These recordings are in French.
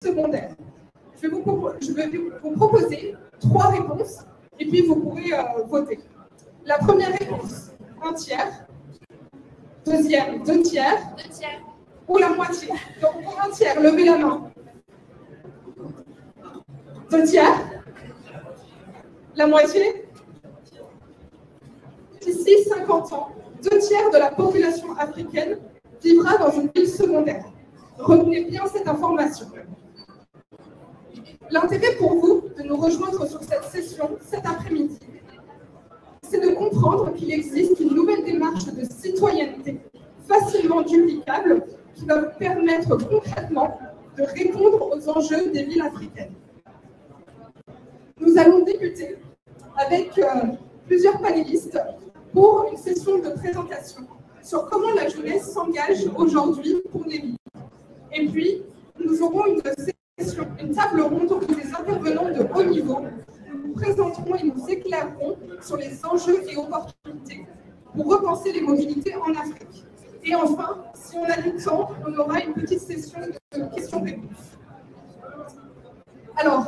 secondaire. Je vais vous proposer 3 réponses et puis vous pourrez voter. La première réponse, 1 tiers. Deuxième, 2 tiers. 2 tiers. Ou la moitié. Donc pour 1 tiers, levez la main. 2 tiers. La moitié. D'ici 50 ans, 2 tiers de la population africaine vivra dans une ville secondaire. Retenez bien cette information. L'intérêt pour vous de nous rejoindre sur cette session cet après-midi, c'est de comprendre qu'il existe une nouvelle démarche de citoyenneté facilement duplicable qui va vous permettre concrètement de répondre aux enjeux des villes africaines. Nous allons débuter avec plusieurs panélistes pour une session de présentation sur comment la jeunesse s'engage aujourd'hui pour les villes. Et puis, nous aurons une table ronde où des intervenants de haut niveau nous présenteront et nous éclaireront sur les enjeux et opportunités pour repenser les mobilités en Afrique. Et enfin, si on a du temps, on aura une petite session de questions-réponses. Alors,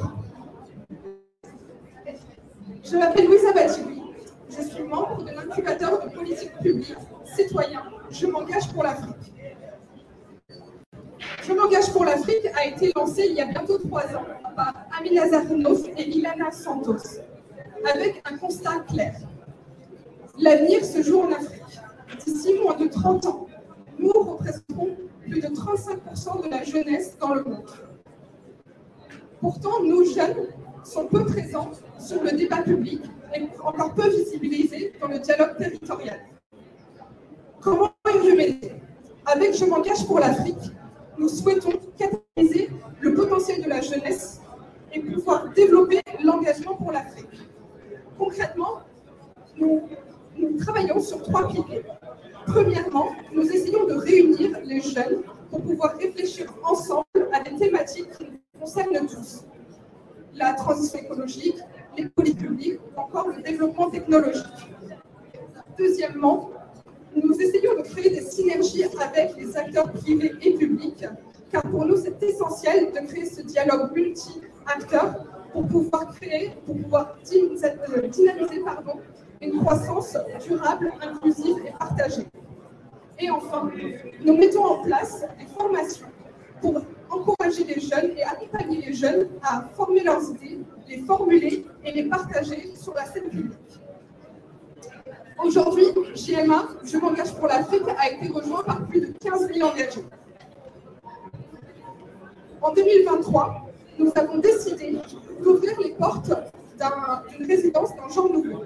je m'appelle Louisa Badjibi, je suis membre de l'incubateur de politique publique citoyen Je m'engage pour l'Afrique. Je m'engage pour l'Afrique a été lancé il y a bientôt 3 ans par Amina Zahrnouf et Ilana Santos, avec un constat clair. L'avenir se joue en Afrique. D'ici moins de 30 ans, nous représenterons plus de 35% de la jeunesse dans le monde. Pourtant, nos jeunes sont peu présents sur le débat public et encore peu visibilisés dans le dialogue territorial. Comment y remédier? Avec Je m'engage pour l'Afrique, nous souhaitons catalyser le potentiel de la jeunesse et pouvoir développer l'engagement pour l'Afrique. Concrètement, nous travaillons sur 3 piliers. Premièrement, nous essayons de réunir les jeunes pour pouvoir réfléchir ensemble à des thématiques qui nous concernent tous. La transition écologique, les politiques publiques ou encore le développement technologique. Deuxièmement, nous essayons de créer des synergies avec les acteurs privés et publics, car pour nous, c'est essentiel de créer ce dialogue multi-acteurs pour pouvoir dynamiser une croissance durable, inclusive et partagée. Et enfin, nous mettons en place des formations pour encourager les jeunes et accompagner les jeunes à former leurs idées, les formuler et les partager sur la scène publique. Aujourd'hui, JMA, Je m'engage pour l'Afrique, a été rejoint par plus de 15 000 engagés. En 2023, nous avons décidé d'ouvrir les portes d'une résidence d'un genre nouveau.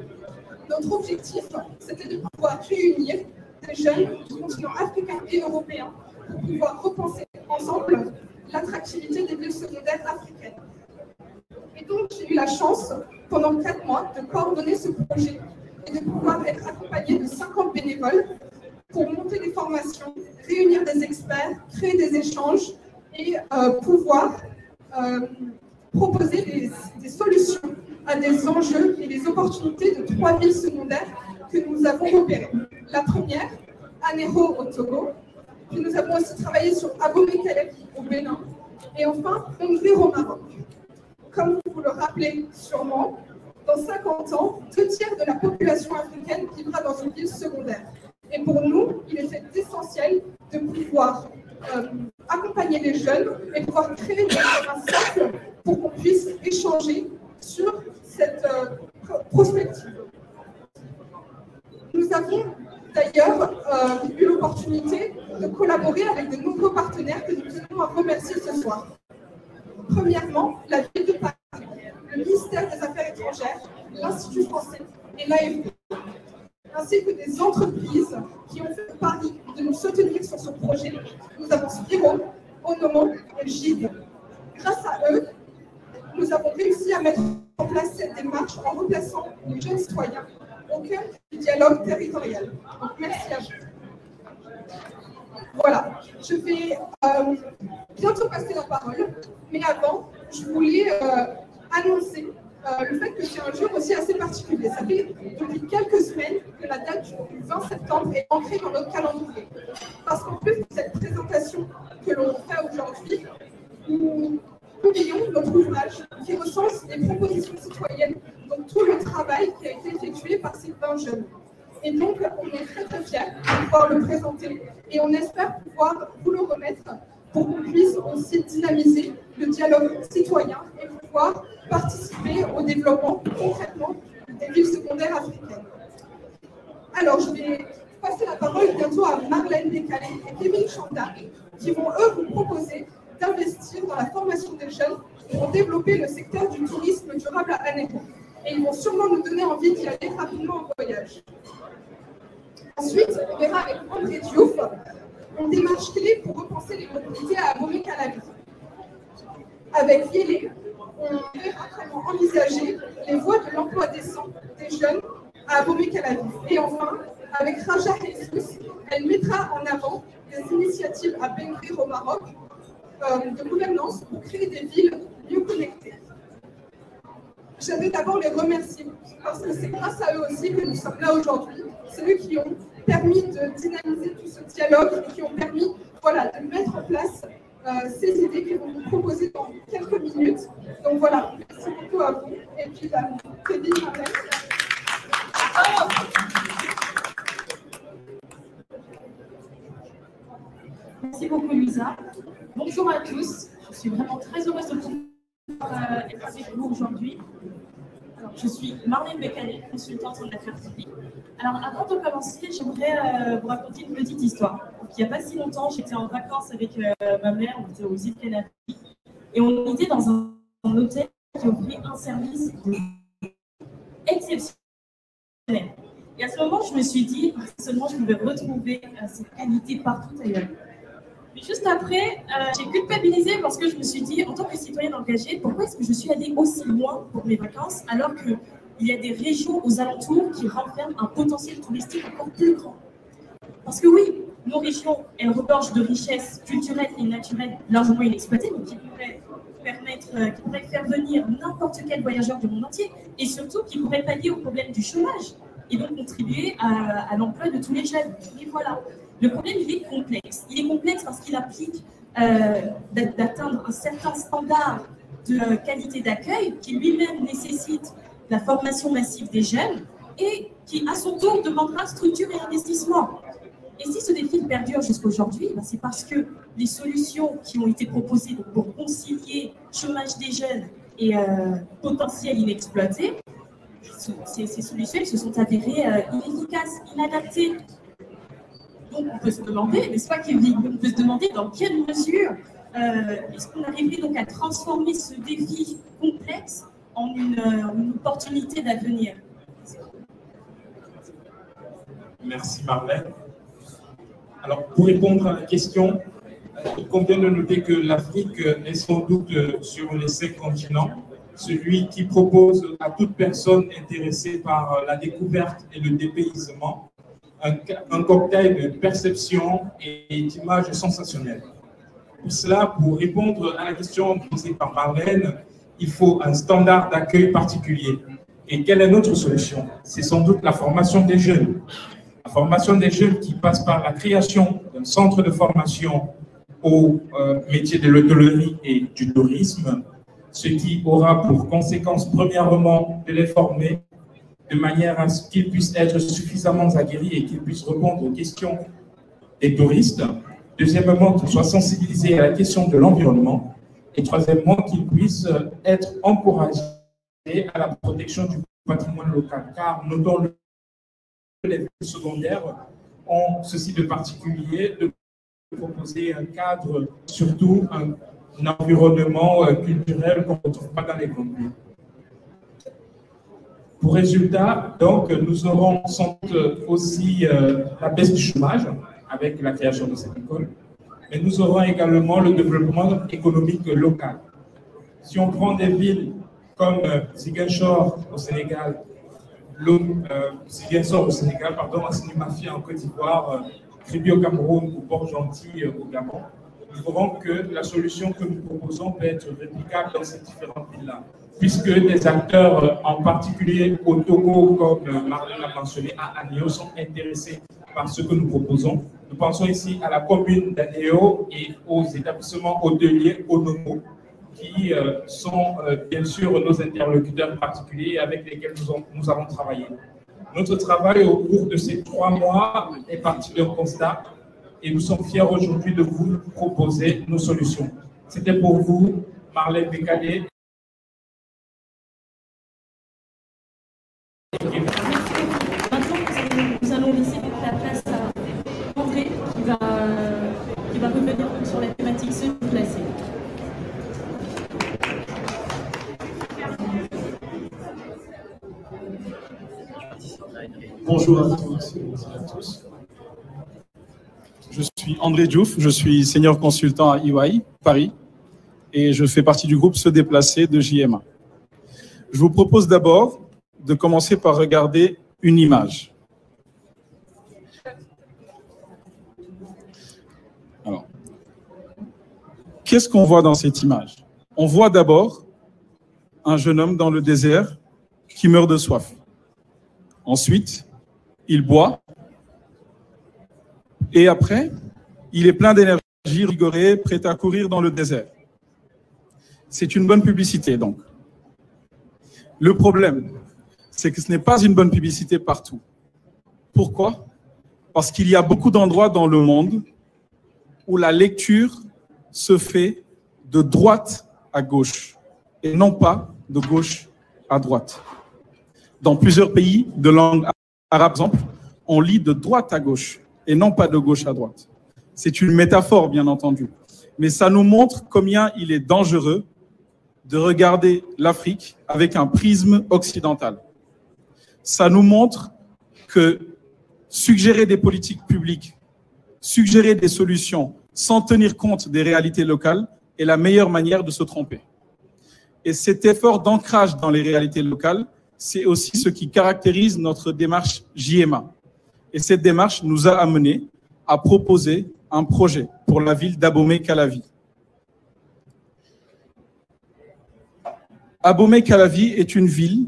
Notre objectif, c'était de pouvoir réunir des jeunes du continent africain et européen pour pouvoir repenser ensemble l'attractivité des villes secondaires africaines. Et donc, j'ai eu la chance, pendant 4 mois, de coordonner ce projet et de pouvoir être accompagnée de 50 bénévoles pour monter des formations, réunir des experts, créer des échanges et pouvoir proposer des solutions à des enjeux et des opportunités de 3 villes secondaires que nous avons repérées. La première, Anéro au Togo, puis nous avons aussi travaillé sur Abomey-Calais au Bénin, et enfin Hongrie au Maroc. Comme vous le rappelez sûrement, dans 50 ans, 2 tiers de la population africaine vivra dans une ville secondaire. Et pour nous, il est essentiel de pouvoir accompagner les jeunes et pouvoir créer des cercles pour qu'on puisse échanger sur cette prospective. Nous avons d'ailleurs eu l'opportunité de collaborer avec de nombreux partenaires que nous tenons à remercier ce soir. Premièrement, la ville de Paris, le ministère des Affaires étrangères, l'Institut français et l'AFD, ainsi que des entreprises qui ont fait le pari de nous soutenir sur ce projet. Nous avons Spiro, Onomo et Gide. Grâce à eux, nous avons réussi à mettre en place cette démarche en replaçant les jeunes citoyens au cœur du dialogue territorial. Donc, merci à vous. Voilà, je vais bientôt passer la parole, mais avant, je voulais annoncer le fait que c'est un jour aussi assez particulier. Ça fait depuis quelques semaines que la date du 20 septembre est ancrée dans notre calendrier. Parce qu'en plus de cette présentation que l'on fait aujourd'hui, nous publions notre ouvrage qui recense les propositions citoyennes, donc tout le travail qui a été effectué par ces 20 jeunes. Et donc, on est très très fiers de pouvoir le présenter et on espère pouvoir vous le remettre pour qu'on puisse aussi dynamiser le dialogue citoyen et pouvoir participer au développement concrètement des villes secondaires africaines. Alors, je vais passer la parole bientôt à Marlène Décalé et Kevin Chanda, qui vont, eux, vous proposer d'investir dans la formation des jeunes pour développer le secteur du tourisme durable à Anéro. Et ils vont sûrement nous donner envie d'y aller rapidement en voyage. Ensuite, on verra avec André Diouf une démarche clé pour repenser les mobilités à Abomey-Calavi. Avec Yélé, on verra comment envisager les voies de l'emploi décent des jeunes à Abomey-Calavi. Et enfin, avec Raja Jesus, elle mettra en avant des initiatives à Bengrir au Maroc de gouvernance pour créer des villes mieux connectées. J'aimerais d'abord les remercier parce que c'est grâce à eux aussi que nous sommes là aujourd'hui. C'est eux qui ont permis de dynamiser tout ce dialogue et qui ont permis de mettre en place ces idées qu'ils vont vous proposer dans quelques minutes. Donc voilà, merci beaucoup à vous. Et puis, Kevin, Marlène. Merci beaucoup, Louisa. Bonjour à tous. Je suis vraiment très heureuse de pouvoir être avec vous aujourd'hui. Je suis Marlène Décalé, consultante en affaires publiques. Alors, avant de commencer, j'aimerais vous raconter une petite histoire. Donc, il n'y a pas si longtemps, j'étais en vacances avec ma mère, on était aux îles Canaries, et on était dans un hôtel qui offrait un service exceptionnel. Et à ce moment, je me suis dit, seulement je pouvais retrouver cette qualité partout ailleurs. Mais juste après, j'ai culpabilisé parce que je me suis dit, en tant que citoyenne engagée, pourquoi est-ce que je suis allée aussi loin pour mes vacances alors qu'il y a des régions aux alentours qui renferment un potentiel touristique encore plus grand? Parce que oui, nos régions, elles regorgent de richesses culturelles et naturelles largement inexploitées, donc qui pourraient faire venir n'importe quel voyageur du monde entier, et surtout qui pourraient pallier au problème du chômage et donc contribuer à l'emploi de tous les jeunes. Et voilà. Le problème, il est complexe. Il est complexe parce qu'il implique d'atteindre un certain standard de qualité d'accueil qui lui-même nécessite la formation massive des jeunes et qui, à son tour, demandera structure et investissement. Et si ce défi perdure jusqu'à aujourd'hui, c'est parce que les solutions qui ont été proposées pour concilier chômage des jeunes et potentiel inexploité, ces solutions se sont avérées inefficaces, inadaptées. Donc on peut se demander, n'est-ce pas Kevin, on peut se demander dans quelle mesure est-ce qu'on arriverait donc à transformer ce défi complexe en une opportunité d'avenir. Merci Marlène. Alors pour répondre à la question, il convient de noter que l'Afrique est sans doute sur les 5 continents celui qui propose à toute personne intéressée par la découverte et le dépaysement un cocktail de perception et d'images sensationnelles. Pour cela, pour répondre à la question posée par Marlène, il faut un standard d'accueil particulier. Et quelle est notre solution? C'est sans doute la formation des jeunes. La formation des jeunes qui passe par la création d'un centre de formation au métier de l'hôtellerie et du tourisme, ce qui aura pour conséquence, premièrement, de les former de manière à ce qu'ils puissent être suffisamment aguerris et qu'ils puissent répondre aux questions des touristes. Deuxièmement, qu'ils soient sensibilisés à la question de l'environnement. Et troisièmement, qu'ils puissent être encouragés à la protection du patrimoine local. Car notons-le, les villes secondaires ont ceci de particulier de proposer un cadre, surtout un environnement culturel qu'on ne retrouve pas dans les grandes villes. Pour résultat, donc, nous aurons sans doute aussi la baisse du chômage avec la création de cette école, mais nous aurons également le développement économique local. Si on prend des villes comme Ziguinchor au Sénégal, Assinimafia en Côte d'Ivoire, Kribi au Cameroun ou Port-Gentil au Gabon, nous verrons que la solution que nous proposons peut être réplicable dans ces différentes villes-là, puisque des acteurs, en particulier au Togo, comme Marlène l'a mentionné, à Anéo, sont intéressés par ce que nous proposons. Nous pensons ici à la commune d'Anéo et aux établissements hôteliers Onomo, qui sont bien sûr nos interlocuteurs particuliers avec lesquels nous avons travaillé. Notre travail au cours de ces 3 mois est parti d'un constat et nous sommes fiers aujourd'hui de vous proposer nos solutions. C'était pour vous, Marlène Bécalé. Maintenant, nous allons laisser la place à André qui va revenir sur la thématique semi-classée. Bonjour à tous et à tous. Je suis André Diouf, je suis senior consultant à EY, Paris, et je fais partie du groupe Se Déplacer de JMA. Je vous propose d'abord de commencer par regarder une image. Alors, qu'est-ce qu'on voit dans cette image? On voit d'abord un jeune homme dans le désert qui meurt de soif. Ensuite, il boit. Et après, il est plein d'énergie, rigoré, prêt à courir dans le désert. C'est une bonne publicité, donc. Le problème, c'est que ce n'est pas une bonne publicité partout. Pourquoi? Parce qu'il y a beaucoup d'endroits dans le monde où la lecture se fait de droite à gauche et non pas de gauche à droite. Dans plusieurs pays de langue arabe, par exemple, on lit de droite à gauche et non pas de gauche à droite. C'est une métaphore, bien entendu. Mais ça nous montre combien il est dangereux de regarder l'Afrique avec un prisme occidental. Ça nous montre que suggérer des politiques publiques, suggérer des solutions sans tenir compte des réalités locales est la meilleure manière de se tromper. Et cet effort d'ancrage dans les réalités locales, c'est aussi ce qui caractérise notre démarche JMA. Et cette démarche nous a amené à proposer un projet pour la ville d'Abomey-Calavi. Abomey-Calavi est une ville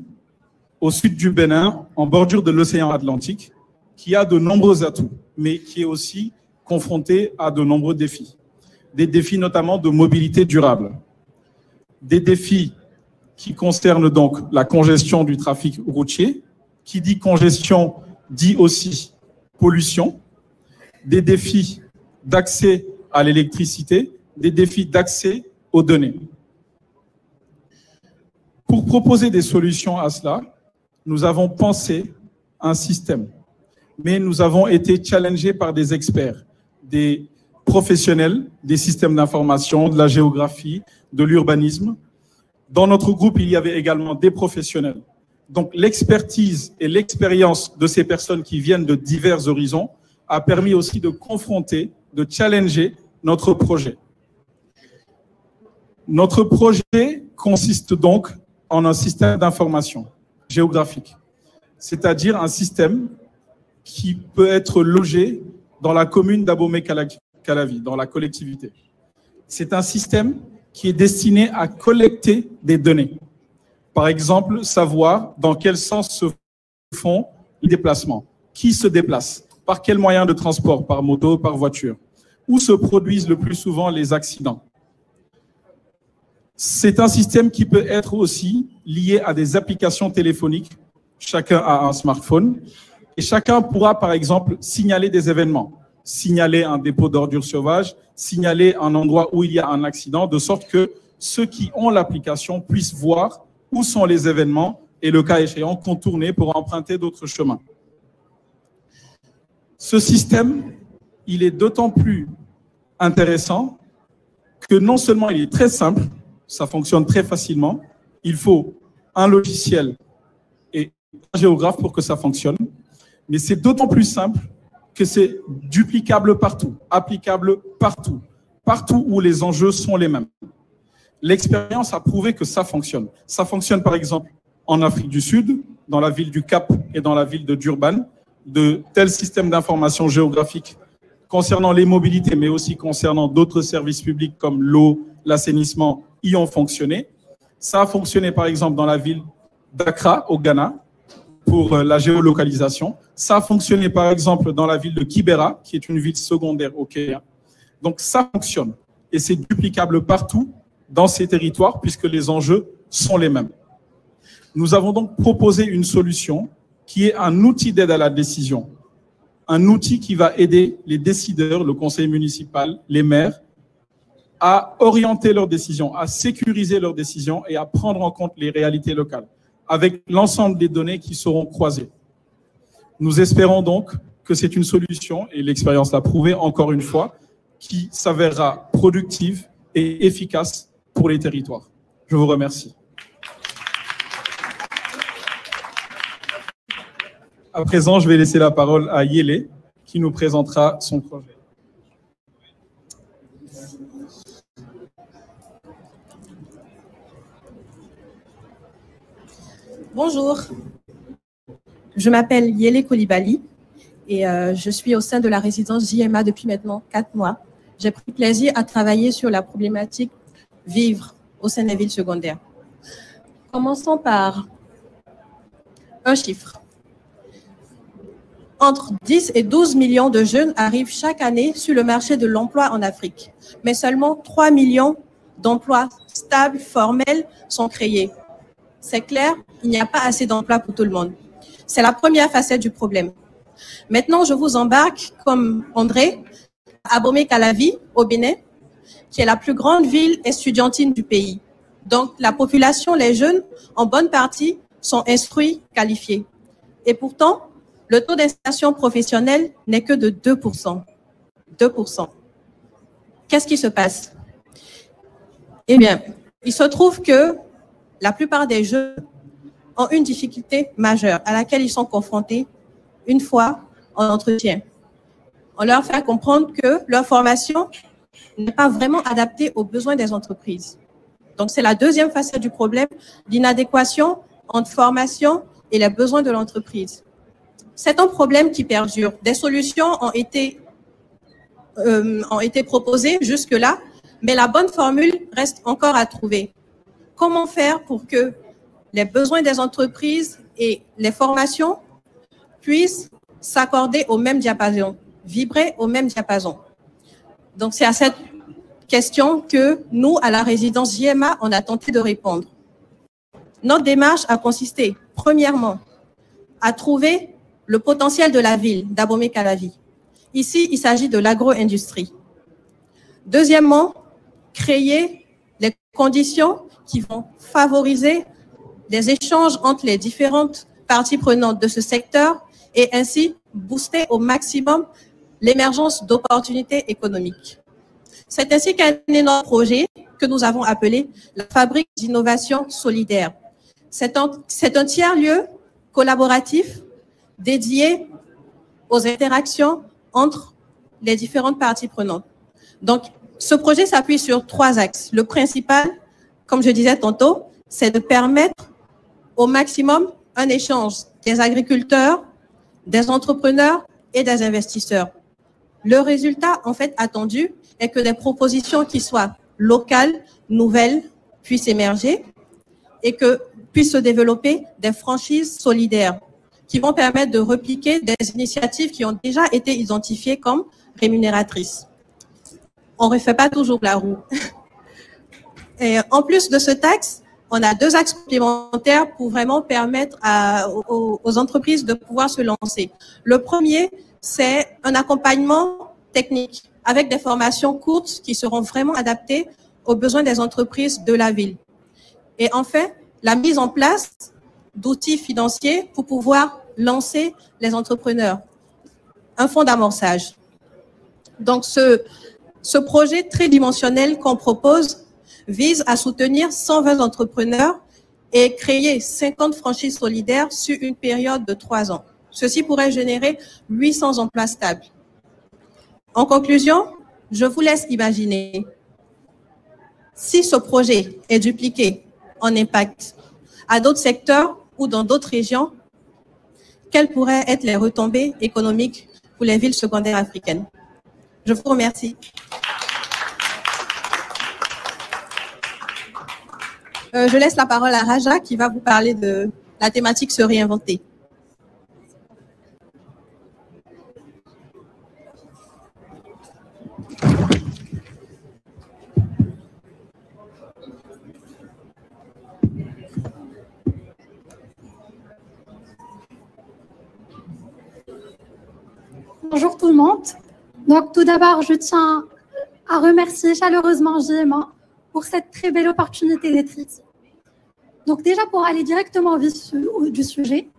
au sud du Bénin, en bordure de l'océan Atlantique, qui a de nombreux atouts, mais qui est aussi confrontée à de nombreux défis. Des défis notamment de mobilité durable. Des défis qui concernent donc la congestion du trafic routier. Qui dit congestion dit aussi pollution. Des défis d'accès à l'électricité, des défis d'accès aux données. Pour proposer des solutions à cela, nous avons pensé un système, mais nous avons été challengés par des experts, des professionnels des systèmes d'information, de la géographie, de l'urbanisme. Dans notre groupe, il y avait également des professionnels. Donc l'expertise et l'expérience de ces personnes qui viennent de divers horizons a permis aussi de confronter, de challenger notre projet. Notre projet consiste donc en un système d'information géographique, c'est-à-dire un système qui peut être logé dans la commune d'Abomey-Calavi, dans la collectivité. C'est un système qui est destiné à collecter des données. Par exemple, savoir dans quel sens se font les déplacements, qui se déplace, par quel moyen de transport, par moto, par voiture, où se produisent le plus souvent les accidents. C'est un système qui peut être aussi lié à des applications téléphoniques. Chacun a un smartphone et chacun pourra, par exemple, signaler des événements, signaler un dépôt d'ordures sauvages, signaler un endroit où il y a un accident, de sorte que ceux qui ont l'application puissent voir où sont les événements et, le cas échéant, contourner pour emprunter d'autres chemins. Ce système, il est d'autant plus intéressant que non seulement il est très simple, ça fonctionne très facilement, il faut un logiciel et un géographe pour que ça fonctionne, mais c'est d'autant plus simple que c'est duplicable partout, applicable partout, partout où les enjeux sont les mêmes. L'expérience a prouvé que ça fonctionne. Ça fonctionne par exemple en Afrique du Sud, dans la ville du Cap et dans la ville de Durban, de tels systèmes d'information géographique concernant les mobilités, mais aussi concernant d'autres services publics comme l'eau, l'assainissement, y ont fonctionné. Ça a fonctionné par exemple dans la ville d'Accra au Ghana pour la géolocalisation. Ça a fonctionné par exemple dans la ville de Kibera, qui est une ville secondaire au Kenya. Donc ça fonctionne et c'est duplicable partout dans ces territoires puisque les enjeux sont les mêmes. Nous avons donc proposé une solution qui est un outil d'aide à la décision, un outil qui va aider les décideurs, le conseil municipal, les maires, à orienter leurs décisions, à sécuriser leurs décisions et à prendre en compte les réalités locales, avec l'ensemble des données qui seront croisées. Nous espérons donc que c'est une solution, et l'expérience l'a prouvé encore une fois, qui s'avérera productive et efficace pour les territoires. Je vous remercie. À présent, je vais laisser la parole à Yélé, qui nous présentera son projet. Bonjour, je m'appelle Yélé Koulibaly et je suis au sein de la résidence JMA depuis maintenant 4 mois. J'ai pris plaisir à travailler sur la problématique vivre au sein des villes secondaires. Commençons par un chiffre. Entre 10 et 12 millions de jeunes arrivent chaque année sur le marché de l'emploi en Afrique, mais seulement 3 millions d'emplois stables, formels sont créés. C'est clair, il n'y a pas assez d'emplois pour tout le monde. C'est la première facette du problème. Maintenant, je vous embarque, comme André, à Abomey-Calavi, au Bénin, qui est la plus grande ville estudiantine du pays. Donc, la population, les jeunes, en bonne partie, sont instruits, qualifiés. Et pourtant, le taux d'installation professionnelle n'est que de 2%. 2%. Qu'est-ce qui se passe? Eh bien, il se trouve que la plupart des jeunes ont une difficulté majeure à laquelle ils sont confrontés une fois en entretien. On leur fait comprendre que leur formation n'est pas vraiment adaptée aux besoins des entreprises. Donc, c'est la deuxième facette du problème, l'inadéquation entre formation et les besoins de l'entreprise. C'est un problème qui perdure. Des solutions ont été proposées jusque-là, mais la bonne formule reste encore à trouver. Comment faire pour que les besoins des entreprises et les formations puissent s'accorder au même diapason, vibrer au même diapason? Donc, c'est à cette question que nous, à la résidence JMA, on a tenté de répondre. Notre démarche a consisté, premièrement, à trouver le potentiel de la ville d'Abomey-Calavi. Ici, il s'agit de l'agro-industrie. Deuxièmement, créer les conditions qui vont favoriser les échanges entre les différentes parties prenantes de ce secteur et ainsi booster au maximum l'émergence d'opportunités économiques. C'est ainsi qu'est né notre projet que nous avons appelé la Fabrique d'innovation solidaire. C'est un tiers-lieu collaboratif dédié aux interactions entre les différentes parties prenantes. Donc, ce projet s'appuie sur 3 axes. Le principal, comme je disais tantôt, c'est de permettre au maximum un échange des agriculteurs, des entrepreneurs et des investisseurs. Le résultat, en fait, attendu est que des propositions qui soient locales, nouvelles, puissent émerger et que puissent se développer des franchises solidaires qui vont permettre de repliquer des initiatives qui ont déjà été identifiées comme rémunératrices. On ne refait pas toujours la roue. Et en plus de ce axe, on a 2 axes complémentaires pour vraiment permettre aux entreprises de pouvoir se lancer. Le premier, c'est un accompagnement technique avec des formations courtes qui seront vraiment adaptées aux besoins des entreprises de la ville. Et enfin, la mise en place d'outils financiers pour pouvoir lancer les entrepreneurs. Un fonds d'amorçage. Donc, ce projet tridimensionnel qu'on propose vise à soutenir 120 entrepreneurs et créer 50 franchises solidaires sur une période de 3 ans. Ceci pourrait générer 800 emplois stables. En conclusion, je vous laisse imaginer si ce projet est dupliqué en impact à d'autres secteurs ou dans d'autres régions, quelles pourraient être les retombées économiques pour les villes secondaires africaines? Je vous remercie. Je laisse la parole à Raja qui va vous parler de la thématique se réinventer. Bonjour tout le monde. Donc tout d'abord, je tiens à remercier chaleureusement JMA pour cette très belle opportunité d'être ici. Donc déjà pour aller directement au vif du sujet,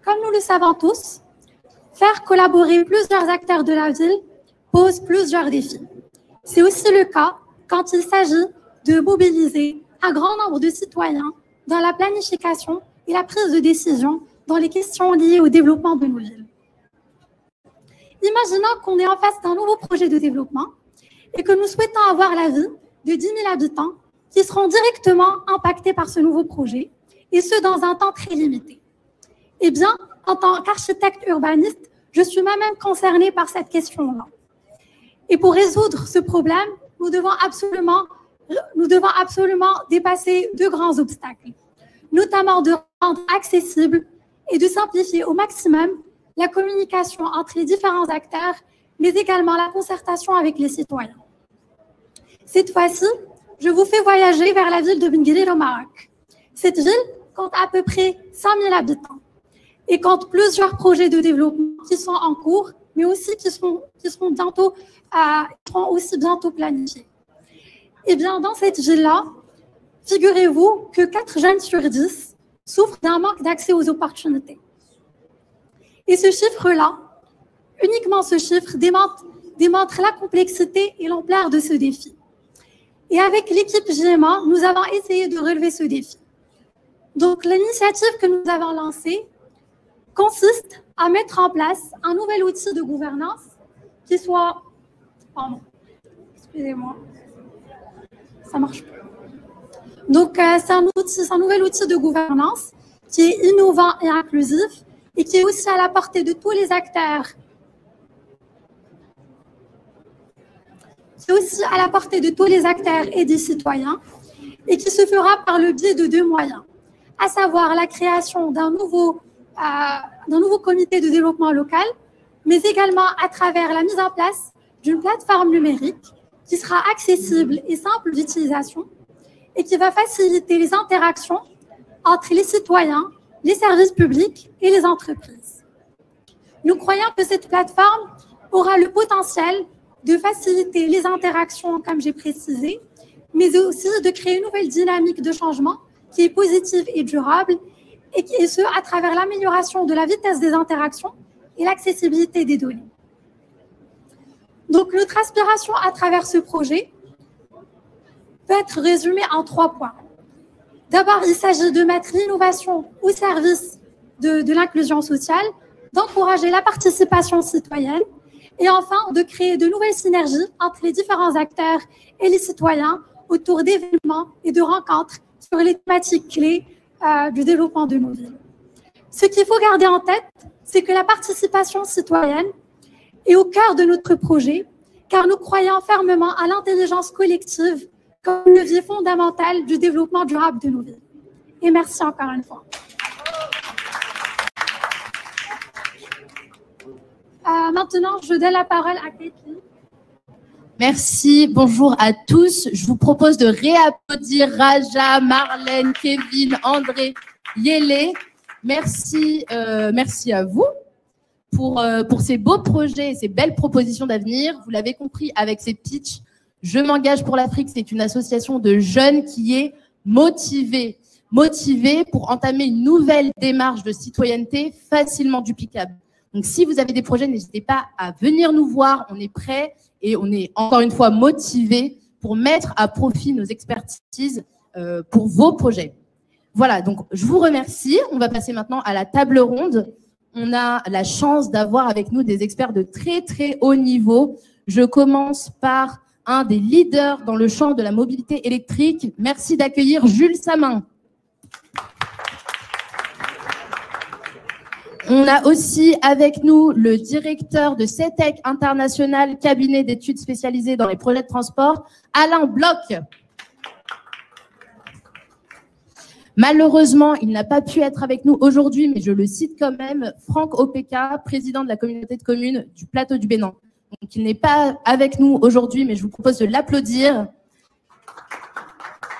comme nous le savons tous, faire collaborer plusieurs acteurs de la ville pose plusieurs défis. C'est aussi le cas quand il s'agit de mobiliser un grand nombre de citoyens dans la planification et la prise de décision dans les questions liées au développement de nos villes. Imaginons qu'on est en face d'un nouveau projet de développement et que nous souhaitons avoir l'avis de 10 000 habitants qui seront directement impactés par ce nouveau projet, et ce, dans un temps très limité. Eh bien, en tant qu'architecte urbaniste, je suis moi-même concernée par cette question-là. Et pour résoudre ce problème, nous devons absolument dépasser deux grands obstacles, notamment de rendre accessible et de simplifier au maximum la communication entre les différents acteurs, mais également la concertation avec les citoyens. Cette fois-ci, je vous fais voyager vers la ville de Bingiri au Maroc. Cette ville compte à peu près 100 000 habitants et compte plusieurs projets de développement qui sont en cours, mais aussi qui seront aussi bientôt planifiés. Eh bien, dans cette ville-là, figurez-vous que 4 jeunes sur 10 souffrent d'un manque d'accès aux opportunités. Et ce chiffre-là, uniquement ce chiffre, démontre la complexité et l'ampleur de ce défi. Et avec l'équipe JMA, nous avons essayé de relever ce défi. Donc, l'initiative que nous avons lancée consiste à mettre en place un nouvel outil de gouvernance qui soit... Pardon, excusez-moi, ça marche pas. Donc, c'est un nouvel outil de gouvernance qui est innovant et inclusif et qui est aussi à la portée de tous les acteurs. C'est aussi à la portée de tous les acteurs et des citoyens et qui se fera par le biais de 2 moyens, à savoir la création d'un nouveau comité de développement local, mais également à travers la mise en place d'une plateforme numérique qui sera accessible et simple d'utilisation et qui va faciliter les interactions entre les citoyens, les services publics et les entreprises. Nous croyons que cette plateforme aura le potentiel de faciliter les interactions, comme j'ai précisé, mais aussi de créer une nouvelle dynamique de changement qui est positive et durable, et ce, à travers l'amélioration de la vitesse des interactions et l'accessibilité des données. Donc, notre aspiration à travers ce projet peut être résumée en 3 points. D'abord, il s'agit de mettre l'innovation au service de l'inclusion sociale, d'encourager la participation citoyenne et enfin de créer de nouvelles synergies entre les différents acteurs et les citoyens autour d'événements et de rencontres sur les thématiques clés du développement de nos villes. Ce qu'il faut garder en tête, c'est que la participation citoyenne est au cœur de notre projet, car nous croyons fermement à l'intelligence collective comme levier fondamental du développement durable de nos villes. Et merci encore une fois. Maintenant, je donne la parole à Kathleen. Merci, bonjour à tous. Je vous propose de réapplaudir Raja, Marlène, Kevin, André, Yélé. Merci à vous pour ces beaux projets et ces belles propositions d'avenir. Vous l'avez compris avec ces pitchs. Je m'engage pour l'Afrique, c'est une association de jeunes qui est motivée pour entamer une nouvelle démarche de citoyenneté facilement duplicable. Donc, si vous avez des projets, n'hésitez pas à venir nous voir. On est prêts et on est encore une fois motivés pour mettre à profit nos expertises pour vos projets. Voilà, donc je vous remercie. On va passer maintenant à la table ronde. On a la chance d'avoir avec nous des experts de très, très haut niveau. Je commence par un des leaders dans le champ de la mobilité électrique. Merci d'accueillir Jules Samin. On a aussi avec nous le directeur de CETEC International, cabinet d'études spécialisées dans les projets de transport, Alain Bloch. Malheureusement, il n'a pas pu être avec nous aujourd'hui, mais je le cite quand même, Franck Opeka, président de la communauté de communes du Plateau du Bénin. Donc, il n'est pas avec nous aujourd'hui, mais je vous propose de l'applaudir.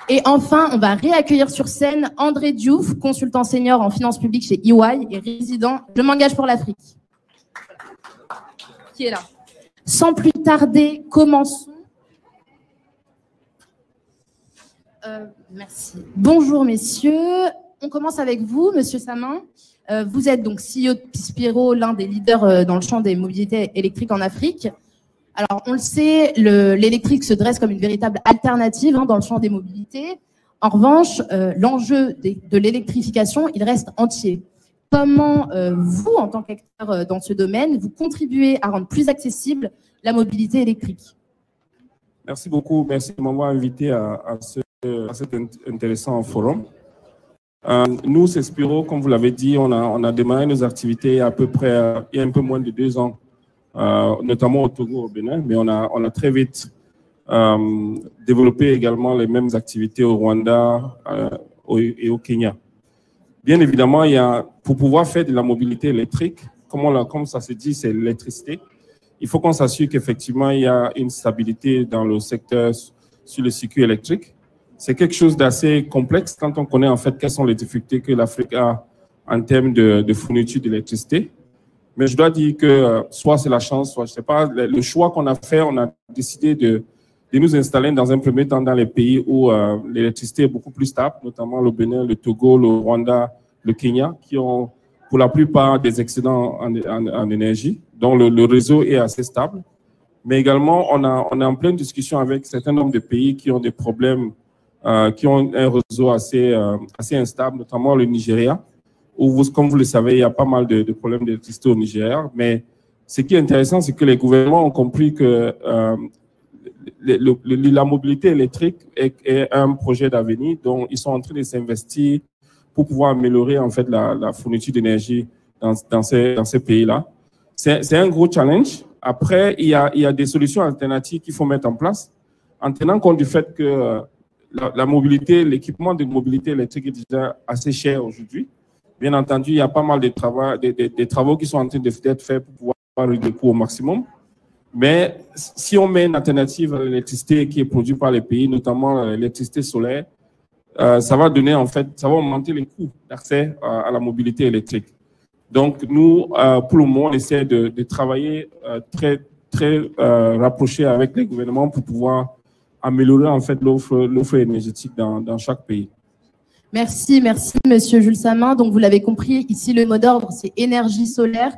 Et enfin, on va réaccueillir sur scène André Diouf, consultant senior en finances publiques chez EY et résident Je m'engage pour l'Afrique. qui est là. Sans plus tarder, commençons. Merci. Bonjour messieurs. On commence avec vous, monsieur Samin. Vous êtes donc CEO de Pispiro, l'un des leaders dans le champ des mobilités électriques en Afrique. Alors, on le sait, l'électrique se dresse comme une véritable alternative dans le champ des mobilités. En revanche, l'enjeu de l'électrification, il reste entier. Comment vous, en tant qu'acteur dans ce domaine, vous contribuez à rendre plus accessible la mobilité électrique? Merci beaucoup. Merci de m'avoir invité à cet intéressant forum. Nous, c'est Spiro, comme vous l'avez dit, on a démarré nos activités à peu près il y a un peu moins de 2 ans, notamment au Togo, au Bénin, mais on a très vite développé également les mêmes activités au Rwanda et au Kenya. Bien évidemment, pour pouvoir faire de la mobilité électrique, comme ça se dit, c'est l'électricité, il faut qu'on s'assure qu'effectivement, il y a une stabilité dans le secteur sur le circuit électrique. C'est quelque chose d'assez complexe quand on connaît en fait quelles sont les difficultés que l'Afrique a en termes de fourniture d'électricité. Mais je dois dire que soit c'est la chance, soit je ne sais pas, le choix qu'on a fait, on a décidé de nous installer dans un premier temps dans les pays où l'électricité est beaucoup plus stable, notamment le Bénin, le Togo, le Rwanda, le Kenya, qui ont pour la plupart des excédents en énergie, dont le réseau est assez stable. Mais également, on est en pleine discussion avec un certain nombre de pays qui ont des problèmes, qui ont un réseau assez instable, notamment le Nigeria, où, comme vous le savez, il y a pas mal de problèmes d'électricité au Nigeria. Mais ce qui est intéressant, c'est que les gouvernements ont compris que la mobilité électrique est un projet d'avenir dont ils sont en train de s'investir pour pouvoir améliorer en fait la fourniture d'énergie dans ces pays-là. C'est un gros challenge. Après, il y a des solutions alternatives qu'il faut mettre en place en tenant compte du fait que la mobilité, l'équipement de mobilité électrique est déjà assez cher aujourd'hui. Bien entendu, il y a pas mal de travaux qui sont en train d'être faits pour pouvoir réduire le coût au maximum. Mais si on met une alternative à l'électricité qui est produite par les pays, notamment l'électricité solaire, ça va donner en fait, ça va augmenter les coûts d'accès à la mobilité électrique. Donc nous, pour le moment, on essaie de travailler très rapproché avec les gouvernements pour pouvoir améliorer en fait l'offre énergétique dans chaque pays. Merci Monsieur Jules Samin. Donc vous l'avez compris, ici le mot d'ordre c'est énergie solaire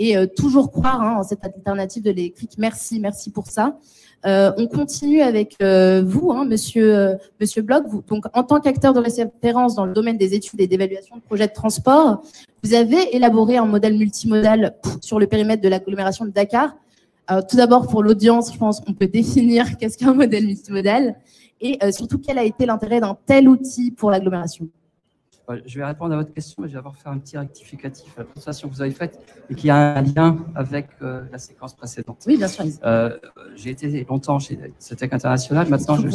et toujours croire en cette alternative de l'électrique. Merci pour ça. On continue avec vous, Monsieur Bloch. Donc en tant qu'acteur de référence dans le domaine des études et d'évaluation de projets de transport, vous avez élaboré un modèle multimodal sur le périmètre de l'agglomération de Dakar. Tout d'abord, pour l'audience, je pense qu'on peut définir qu'est-ce qu'un modèle multimodal et surtout quel a été l'intérêt d'un tel outil pour l'agglomération. Je vais répondre à votre question, mais je vais d'abord faire un petit rectificatif à la présentation que vous avez faite et qui a un lien avec la séquence précédente. Oui, bien sûr. J'ai été longtemps chez CETEC International. Maintenant, je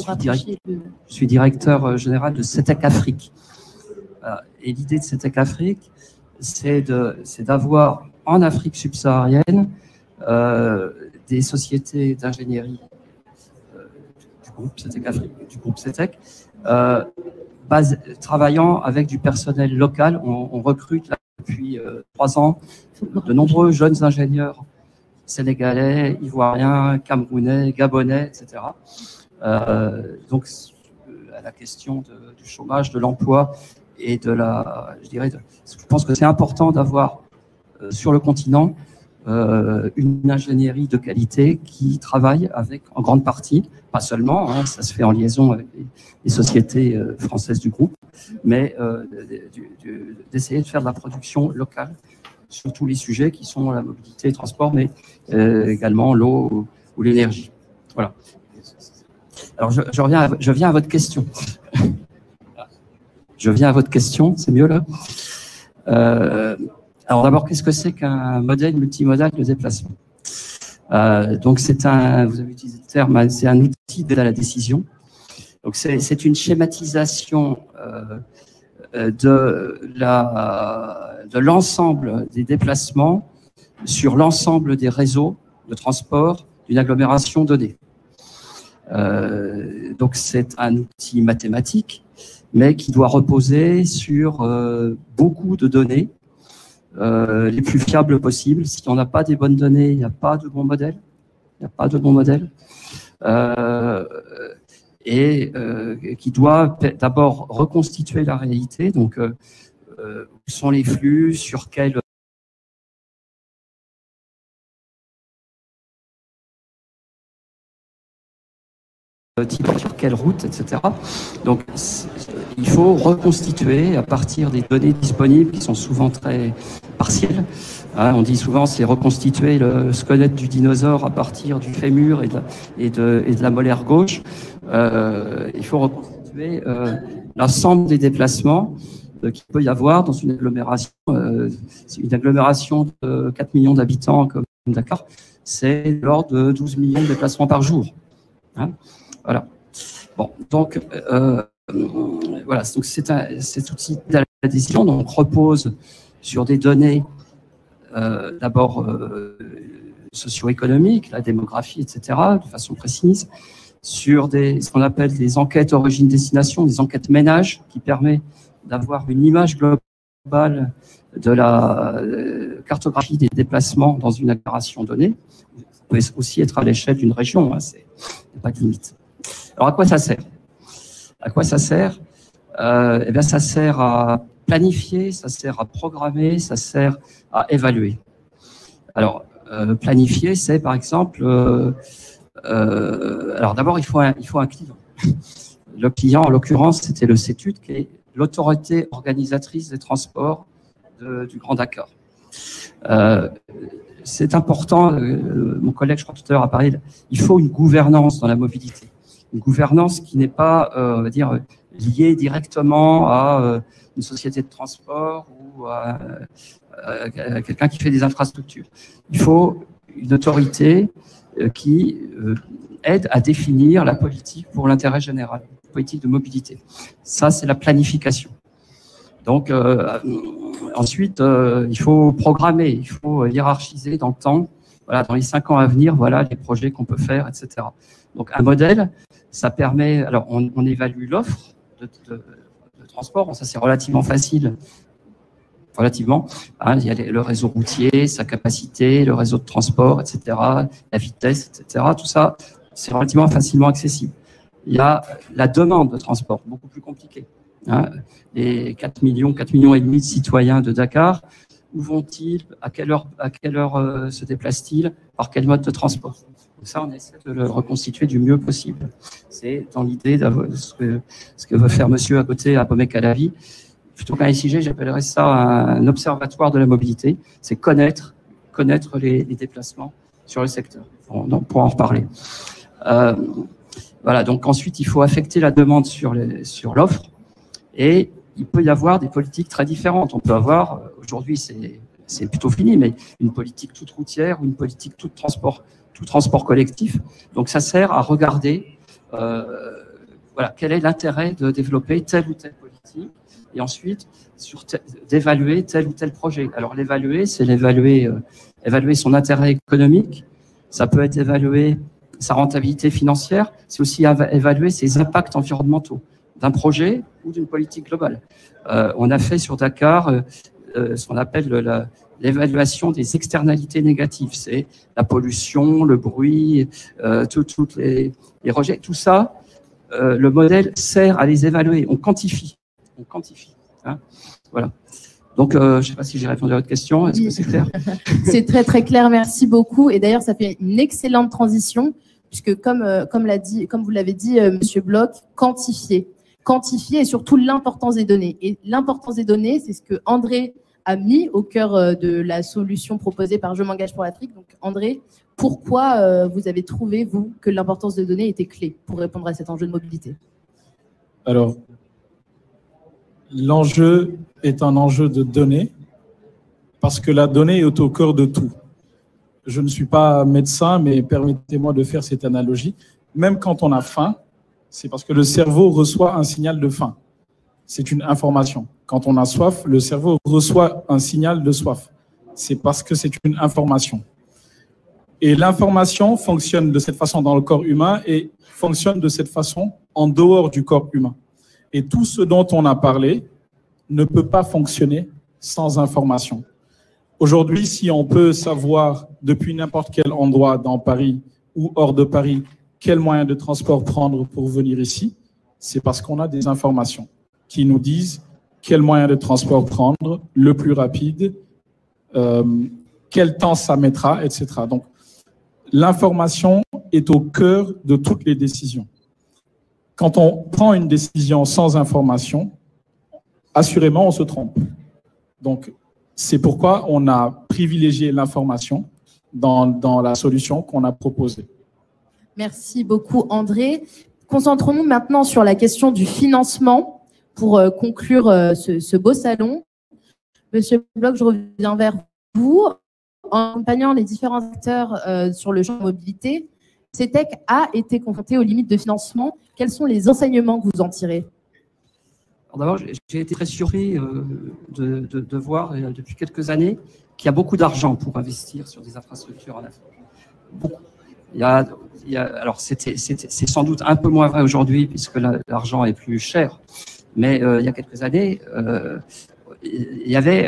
suis directeur général de CETEC Afrique. Et l'idée de CETEC Afrique, c'est d'avoir en Afrique subsaharienne des sociétés d'ingénierie du groupe CETEC, travaillant avec du personnel local. On recrute là, depuis 3 ans de nombreux jeunes ingénieurs sénégalais, ivoiriens, camerounais, gabonais, etc. Donc, à la question du chômage, de l'emploi et je pense que c'est important d'avoir sur le continent une ingénierie de qualité qui travaille avec, en grande partie, pas seulement, ça se fait en liaison avec les sociétés françaises du groupe, mais d'essayer de faire de la production locale sur tous les sujets qui sont la mobilité, le transport, mais également l'eau ou l'énergie. Voilà. Alors, je viens à votre question. Je viens à votre question, c'est mieux là. Alors d'abord, qu'est-ce que c'est qu'un modèle multimodal de déplacement? Donc vous avez utilisé le terme, c'est un outil d'aide à la décision. Donc c'est une schématisation de l'ensemble des déplacements sur l'ensemble des réseaux de transport d'une agglomération donnée. Donc c'est un outil mathématique, mais qui doit reposer sur beaucoup de données les plus fiables possibles. Si on n'a pas des bonnes données, il n'y a pas de bon modèle. Il n'y a pas de bon modèle. Qui doit d'abord reconstituer la réalité. Donc, où sont les flux, sur quel type, sur quelle route, etc. Donc, il faut reconstituer à partir des données disponibles qui sont souvent très partielles. On dit souvent c'est reconstituer le squelette du dinosaure à partir du fémur et de la molaire gauche. Il faut reconstituer l'ensemble des déplacements qu'il peut y avoir dans une agglomération. Une agglomération de 4 millions d'habitants comme Dakar, c'est de l'ordre de 12 millions de déplacements par jour. Voilà. Bon, donc voilà. Donc cet outil de la décision donc repose sur des données d'abord socio-économiques, la démographie, etc., de façon précise, sur ce qu'on appelle des enquêtes origine-destination, des enquêtes ménage, qui permet d'avoir une image globale de la cartographie des déplacements dans une agglomération donnée. Ça peut aussi être à l'échelle d'une région, c'est pas de limite. Alors, à quoi ça sert? À quoi ça sert? Eh bien, ça sert à planifier, ça sert à programmer, ça sert à évaluer. Alors, planifier, c'est par exemple... alors, d'abord, il faut un client. Le client, en l'occurrence, c'était le CETUD, qui est l'autorité organisatrice des transports du Grand Dakar. C'est important, mon collègue, je crois tout à l'heure, a parlé, il faut une gouvernance dans la mobilité. Une gouvernance qui n'est pas, on va dire, liée directement à une société de transport ou à quelqu'un qui fait des infrastructures. Il faut une autorité qui aide à définir la politique pour l'intérêt général, la politique de mobilité. Ça, c'est la planification. Donc, ensuite, il faut programmer, il faut hiérarchiser dans le temps. Voilà, dans les 5 ans à venir, voilà les projets qu'on peut faire, etc. Donc, un modèle, ça permet... Alors, on évalue l'offre de transport. Bon, ça, c'est relativement facile. Relativement. Il y a le réseau routier, sa capacité, le réseau de transport, etc., la vitesse, etc. Tout ça, c'est relativement facilement accessible. Il y a la demande de transport, beaucoup plus compliquée. Les 4 millions et demi de citoyens de Dakar, où vont-ils? À quelle heure se déplacent-ils? Par quel mode de transport? Donc ça, on essaie de le reconstituer du mieux possible. C'est dans l'idée de ce que veut faire monsieur à côté, à Pomé-Calavi. Plutôt qu'un SIG, j'appellerais ça un observatoire de la mobilité. C'est connaître les déplacements sur le secteur. On pourra en reparler. Voilà, donc ensuite, il faut affecter la demande sur l'offre. Et il peut y avoir des politiques très différentes. On peut avoir, aujourd'hui c'est plutôt fini, mais une politique toute routière ou une politique tout transport collectif. Donc ça sert à regarder voilà, quel est l'intérêt de développer telle ou telle politique et ensuite d'évaluer tel ou tel projet. Alors l'évaluer, c'est évaluer son intérêt économique, ça peut être évaluer sa rentabilité financière, c'est aussi évaluer ses impacts environnementaux d'un projet ou d'une politique globale. On a fait sur Dakar ce qu'on appelle l'évaluation des externalités négatives. C'est la pollution, le bruit, toutes les rejets. Tout ça, le modèle sert à les évaluer. On quantifie. Voilà. Donc, je ne sais pas si j'ai répondu à votre question. Est-ce que c'est clair? C'est très, très clair. Merci beaucoup. Et d'ailleurs, ça fait une excellente transition puisque, comme vous l'avez dit, Monsieur Bloch, quantifier et surtout l'importance des données. Et l'importance des données, c'est ce que André a mis au cœur de la solution proposée par Je m'engage pour l'Afrique. Donc, André, pourquoi vous avez trouvé, vous, que l'importance des données était clé pour répondre à cet enjeu de mobilité? Alors, l'enjeu est un enjeu de données parce que la donnée est au cœur de tout. Je ne suis pas médecin, mais permettez-moi de faire cette analogie. Même quand on a faim, c'est parce que le cerveau reçoit un signal de faim. C'est une information. Quand on a soif, le cerveau reçoit un signal de soif. C'est parce que c'est une information. Et l'information fonctionne de cette façon dans le corps humain et fonctionne de cette façon en dehors du corps humain. Et tout ce dont on a parlé ne peut pas fonctionner sans information. Aujourd'hui, si on peut savoir depuis n'importe quel endroit dans Paris ou hors de Paris quel moyen de transport prendre pour venir ici, c'est parce qu'on a des informations qui nous disent quel moyen de transport prendre, le plus rapide, quel temps ça mettra, etc. Donc, l'information est au cœur de toutes les décisions. Quand on prend une décision sans information, assurément, on se trompe. Donc, c'est pourquoi on a privilégié l'information dans la solution qu'on a proposée. Merci beaucoup, André. Concentrons-nous maintenant sur la question du financement pour conclure ce beau salon. Monsieur Bloch, je reviens vers vous. En accompagnant les différents acteurs sur le champ de mobilité, CETEC a été confronté aux limites de financement. Quels sont les enseignements que vous en tirez? D'abord, j'ai été très surpris de voir depuis quelques années qu'il y a beaucoup d'argent pour investir sur des infrastructures en Afrique. Beaucoup. Alors, c'est sans doute un peu moins vrai aujourd'hui puisque l'argent est plus cher. Mais il y a quelques années, il y avait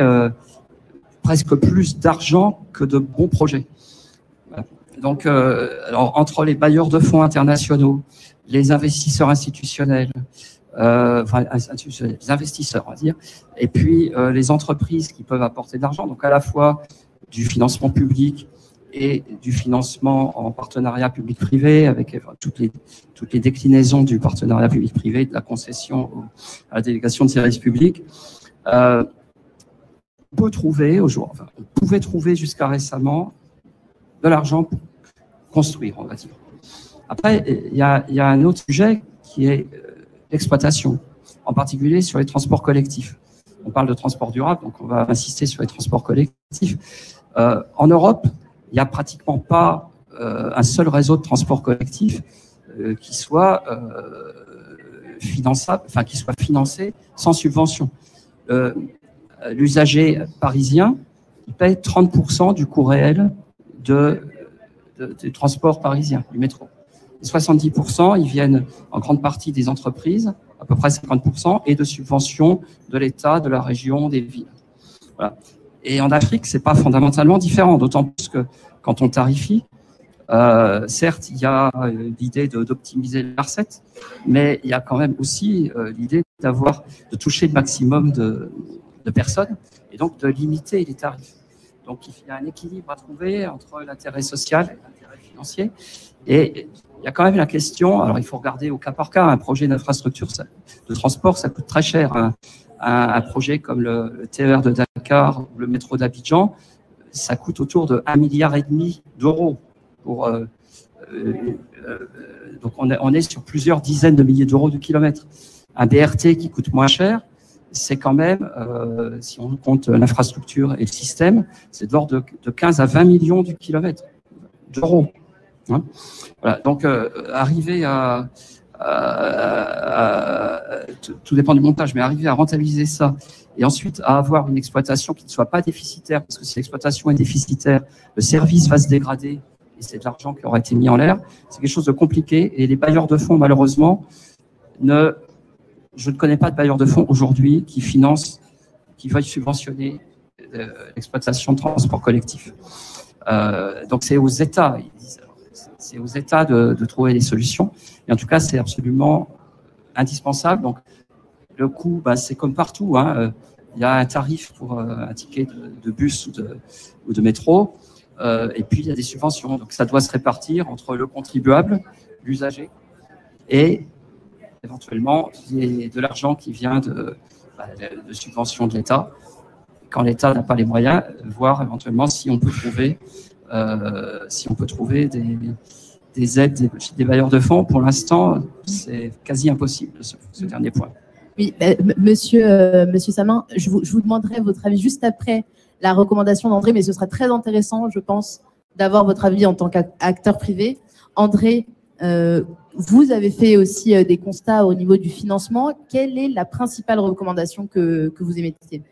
presque plus d'argent que de bons projets. Donc, alors, entre les bailleurs de fonds internationaux, les investisseurs institutionnels, les investisseurs, on va dire, et puis les entreprises qui peuvent apporter de l'argent, donc à la fois du financement public et du financement en partenariat public-privé, avec toutes les déclinaisons du partenariat public-privé, de la concession à la délégation de services publics. On pouvait trouver jusqu'à récemment de l'argent pour construire, on va dire. Après, il y a un autre sujet qui est l'exploitation, en particulier sur les transports collectifs. On parle de transport durable, donc on va insister sur les transports collectifs. En Europe, il n'y a pratiquement pas un seul réseau de transport collectif qui soit finançable, enfin qui soit financé sans subvention. L'usager parisien, il paye 30% du coût réel du transport parisien, du métro. 70%, ils viennent en grande partie des entreprises, à peu près 50%, et de subventions de l'État, de la région, des villes. Voilà. Et en Afrique, c'est pas fondamentalement différent, d'autant plus que quand on tarifie, certes, il y a l'idée d'optimiser la recette, mais il y a quand même aussi l'idée de toucher le maximum de personnes et donc de limiter les tarifs. Donc, il y a un équilibre à trouver entre l'intérêt social et l'intérêt financier. Et il y a quand même la question, alors il faut regarder au cas par cas, un projet d'infrastructure de transport, ça coûte très cher. Un projet comme le TER de Dakar ou le métro d'Abidjan, ça coûte autour de 1,5 milliard d'euros. Donc on est sur plusieurs dizaines de milliers d'euros du kilomètre. Un BRT qui coûte moins cher, c'est quand même, si on compte l'infrastructure et le système, c'est de l'ordre de 15 à 20 millions du kilomètre d'euros. Hein, voilà, donc arriver tout dépend du montage, mais arriver à rentabiliser ça et ensuite à avoir une exploitation qui ne soit pas déficitaire, parce que si l'exploitation est déficitaire, le service va se dégrader et c'est de l'argent qui aura été mis en l'air. C'est quelque chose de compliqué et les bailleurs de fonds, malheureusement, je ne connais pas de bailleurs de fonds aujourd'hui qui veuillent subventionner l'exploitation de transport collectif. Donc c'est aux États, c'est aux États de trouver des solutions. Et en tout cas, c'est absolument indispensable. Donc le coût, c'est comme partout. Hein. Il y a un tarif pour un ticket de bus ou de métro. Et puis il y a des subventions. Donc ça doit se répartir entre le contribuable, l'usager et éventuellement de l'argent qui vient de subventions de l'État. Quand l'État n'a pas les moyens, voir éventuellement si on peut trouver des aides des bailleurs de fonds. Pour l'instant, c'est quasi impossible, ce dernier point. Oui, monsieur Samin, je vous demanderai votre avis juste après la recommandation d'André, mais ce sera très intéressant, je pense, d'avoir votre avis en tant qu'acteur privé. André, vous avez fait aussi des constats au niveau du financement. Quelle est la principale recommandation que vous émettez?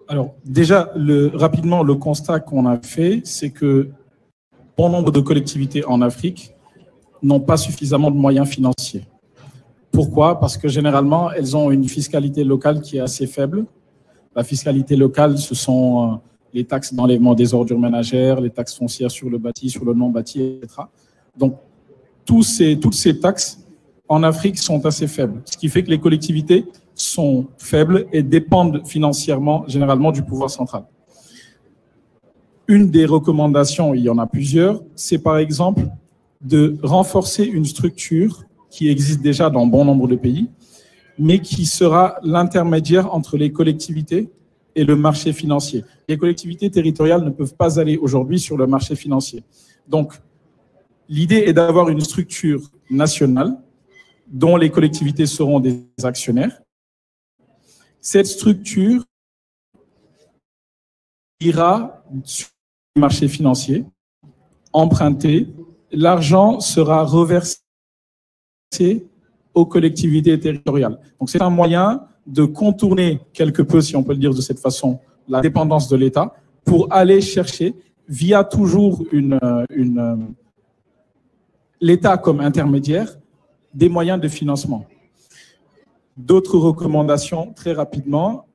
Alors, déjà, rapidement, le constat qu'on a fait, c'est que bon nombre de collectivités en Afrique n'ont pas suffisamment de moyens financiers. Pourquoi? Parce que généralement, elles ont une fiscalité locale qui est assez faible. La fiscalité locale, ce sont les taxes d'enlèvement des ordures ménagères, les taxes foncières sur le bâti, sur le non-bâti, etc. Donc, toutes ces taxes en Afrique sont assez faibles, ce qui fait que les collectivités sont faibles et dépendent financièrement, généralement, du pouvoir central. Une des recommandations, il y en a plusieurs, c'est par exemple de renforcer une structure qui existe déjà dans bon nombre de pays, mais qui sera l'intermédiaire entre les collectivités et le marché financier. Les collectivités territoriales ne peuvent pas aller aujourd'hui sur le marché financier. Donc, l'idée est d'avoir une structure nationale dont les collectivités seront des actionnaires. Cette structure ira sur le marché financier, emprunter, l'argent sera reversé aux collectivités territoriales. Donc, c'est un moyen de contourner quelque peu, si on peut le dire de cette façon, la dépendance de l'État pour aller chercher, via toujours l'État comme intermédiaire, des moyens de financement. D'autres recommandations, très rapidement,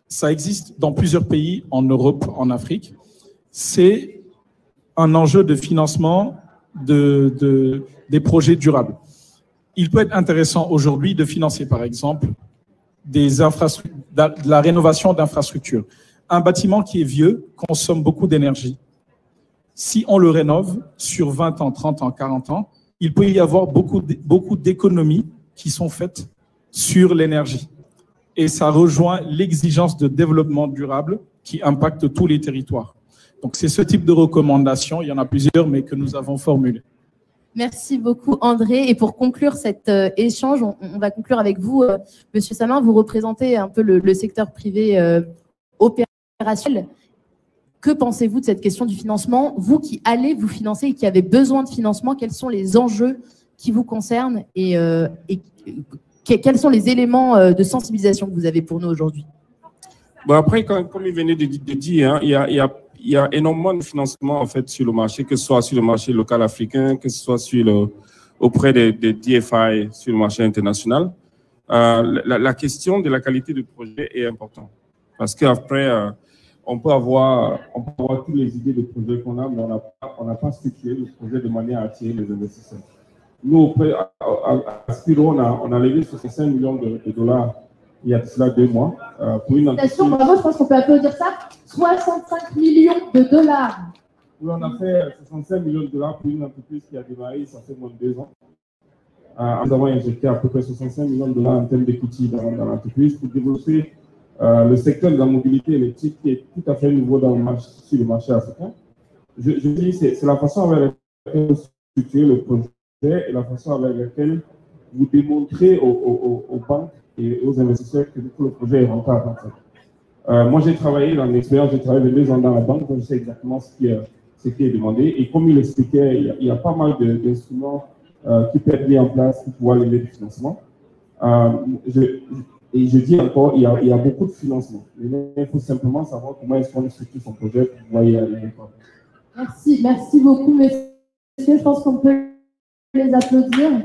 ça existe dans plusieurs pays en Europe, en Afrique. C'est un enjeu de financement des projets durables. Il peut être intéressant aujourd'hui de financer, par exemple, de la rénovation d'infrastructures. Un bâtiment qui est vieux consomme beaucoup d'énergie. Si on le rénove sur 20 ans, 30 ans, 40 ans, il peut y avoir beaucoup d'économies qui sont faites sur l'énergie. Et ça rejoint l'exigence de développement durable qui impacte tous les territoires. Donc, c'est ce type de recommandations, il y en a plusieurs, mais que nous avons formulées. Merci beaucoup, André. Et pour conclure cet échange, on va conclure avec vous, Monsieur Samin. Vous représentez un peu le secteur privé opérationnel. Que pensez-vous de cette question du financement? Vous qui allez vous financer et qui avez besoin de financement, quels sont les enjeux qui vous concernent et quels sont les éléments de sensibilisation que vous avez pour nous aujourd'hui? Bon, après, comme il venait de dire, hein, il y a énormément de financement en fait sur le marché, que ce soit sur le marché local africain, que ce soit auprès des DFI sur le marché international. La question de la qualité du projet est importante parce qu'après, on peut avoir toutes les idées de projet qu'on a, mais on n'a pas structuré le projet de manière à attirer les investisseurs. Nous, à Spiro, on a levé 65 millions de dollars il y a cela 2 mois pour une entreprise. Bravo, je pense qu'on peut applaudir ça. 65 millions de dollars. Oui, on a fait 65 millions de dollars pour une entreprise qui a démarré, ça fait moins de 2 ans. Nous avons injecté à peu près 65 millions de dollars en termes d'equity dans l'entreprise pour développer le secteur de la mobilité électrique qui est tout à fait nouveau sur le marché africain. Je dis, c'est la façon avec laquelle vous structurez le projet et la façon avec laquelle vous démontrez aux banques et aux investisseurs que le projet est rentable. En fait. Moi, j'ai travaillé dans l'expérience, j'ai travaillé 2 ans dans la banque, donc je sais exactement ce qui est demandé. Et comme il expliquait, il y a pas mal d'instruments qui peuvent être mis en place pour pouvoir lever du financement. Et je dis encore, il y a beaucoup de financement. Il faut simplement savoir comment est-ce qu'on structure son projet pour pouvoir y aller. Merci beaucoup, messieurs. Je pense qu'on peut les applaudir.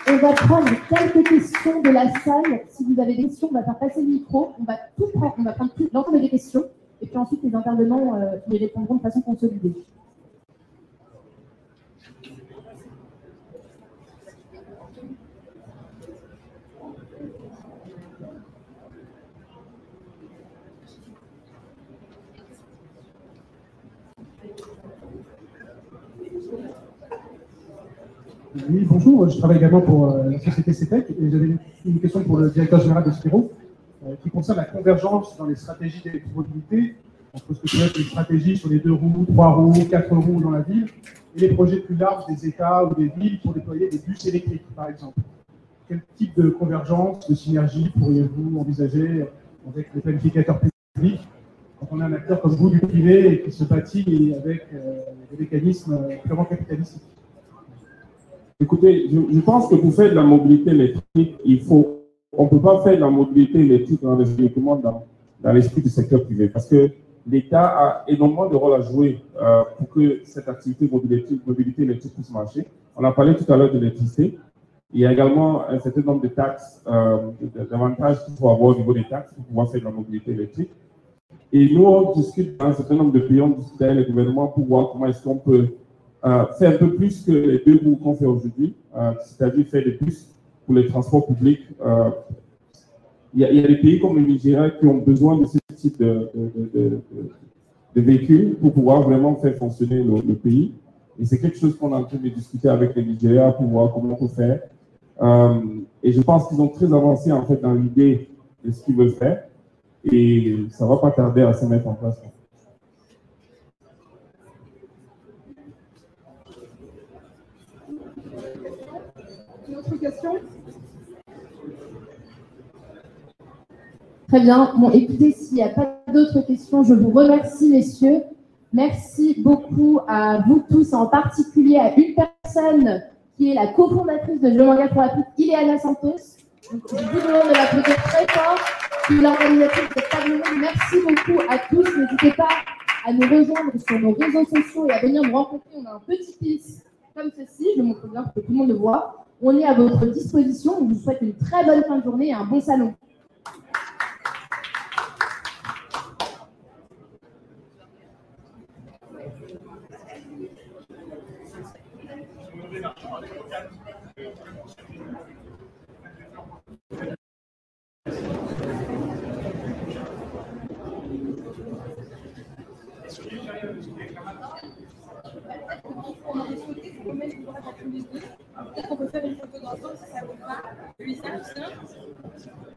On va prendre quelques questions de la salle. Si vous avez des questions, on va faire passer le micro. On va tout prendre, on va prendre l'ensemble des questions. Et puis ensuite, les intervenants y répondront de façon consolidée. Oui, bonjour, je travaille également pour la société CETEC et j'avais une question pour le directeur général de Spiro qui concerne la convergence dans les stratégies d'électromobilité entre ce que peut être une stratégie sur les 2 roues, 3 roues, 4 roues dans la ville et les projets plus larges des États ou des villes pour déployer des bus électriques, par exemple. Quel type de convergence, de synergie pourriez-vous envisager avec les planificateurs publics quand on a un acteur comme vous du privé et qui se bâtit avec des mécanismes purement capitalistiques? Écoutez, je pense que pour faire de la mobilité électrique, on ne peut pas faire de la mobilité électrique uniquement dans l'esprit du secteur privé, parce que l'État a énormément de rôle à jouer pour que cette activité mobilité électrique puisse marcher. On a parlé tout à l'heure de l'électricité. Il y a également un certain nombre de taxes, d'avantages qu'il faut avoir au niveau des taxes pour pouvoir faire de la mobilité électrique. Et nous, on discute dans un certain nombre de pays, on discute avec le gouvernement pour voir comment est-ce qu'on peut faire un peu plus que les 2 roues qu'on fait aujourd'hui, c'est-à-dire faire des bus pour les transports publics. Il y a des pays comme le Nigeria qui ont besoin de ce type de véhicules pour pouvoir vraiment faire fonctionner le pays. Et c'est quelque chose qu'on est en train de discuter avec les Nigériens pour voir comment on peut faire. Et je pense qu'ils ont très avancé en fait dans l'idée de ce qu'ils veulent faire. Et ça ne va pas tarder à se mettre en place. Une autre question? Très bien. Bon, écoutez, s'il n'y a pas d'autres questions, je vous remercie, messieurs. Merci beaucoup à vous tous, en particulier à une personne qui est la cofondatrice de Je m'engage pour l'Afrique, Ileana Santos. Donc, je vous demande de l'applaudir très fort. Qui est l'organisatrice de cette table ronde. Merci beaucoup à tous. N'hésitez pas à nous rejoindre sur nos réseaux sociaux et à venir nous rencontrer. On a un petit pitch comme ceci. Je le montre bien pour que tout le monde le voit. On est à votre disposition. On vous souhaite une très bonne fin de journée et un bon salon. Peut-être qu'on peut faire une photo d'ensemble si ça vous va. Lui, ça,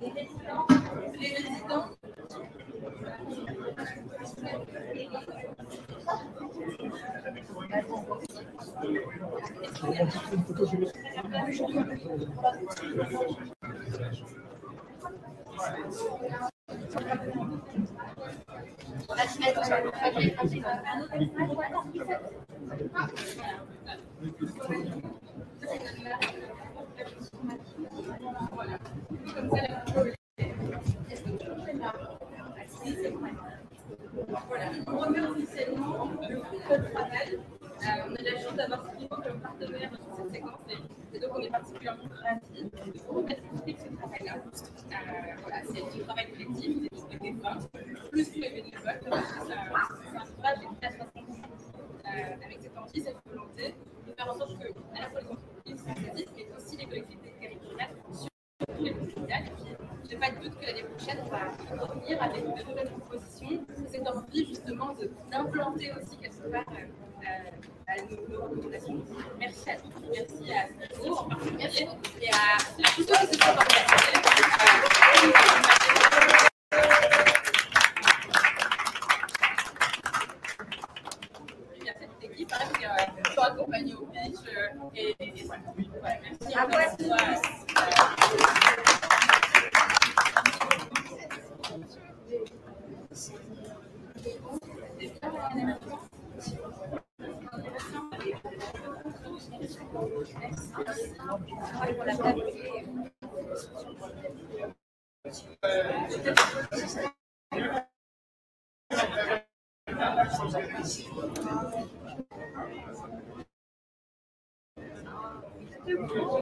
les résidents. Voilà, on remet officiellement le fruit de notre travail. On a de la chance d'avoir Spiro comme partenaire dans cette séquence et donc on est particulièrement ravis de remettre ce travail-là. Voilà, c'est du travail collectif, des choses des fins, plus que les bénévoles. C'est un travail qui est très avec cette envie, cette volonté de faire en sorte que à la fois les entreprises s'investissent, mais aussi les collectivités territoriales, surtout les locales. Je n'ai pas de doute que l'année prochaine, on va revenir avec de nouvelles propositions. Cette envie justement d'implanter aussi quelque part nos recommandations. Merci à tous, merci à Spiro en particulier et à tous ceux qui se sont organisés. Merci à toute l'équipe qui sont accompagnés au pitch et voilà. Merci à vous. Merci.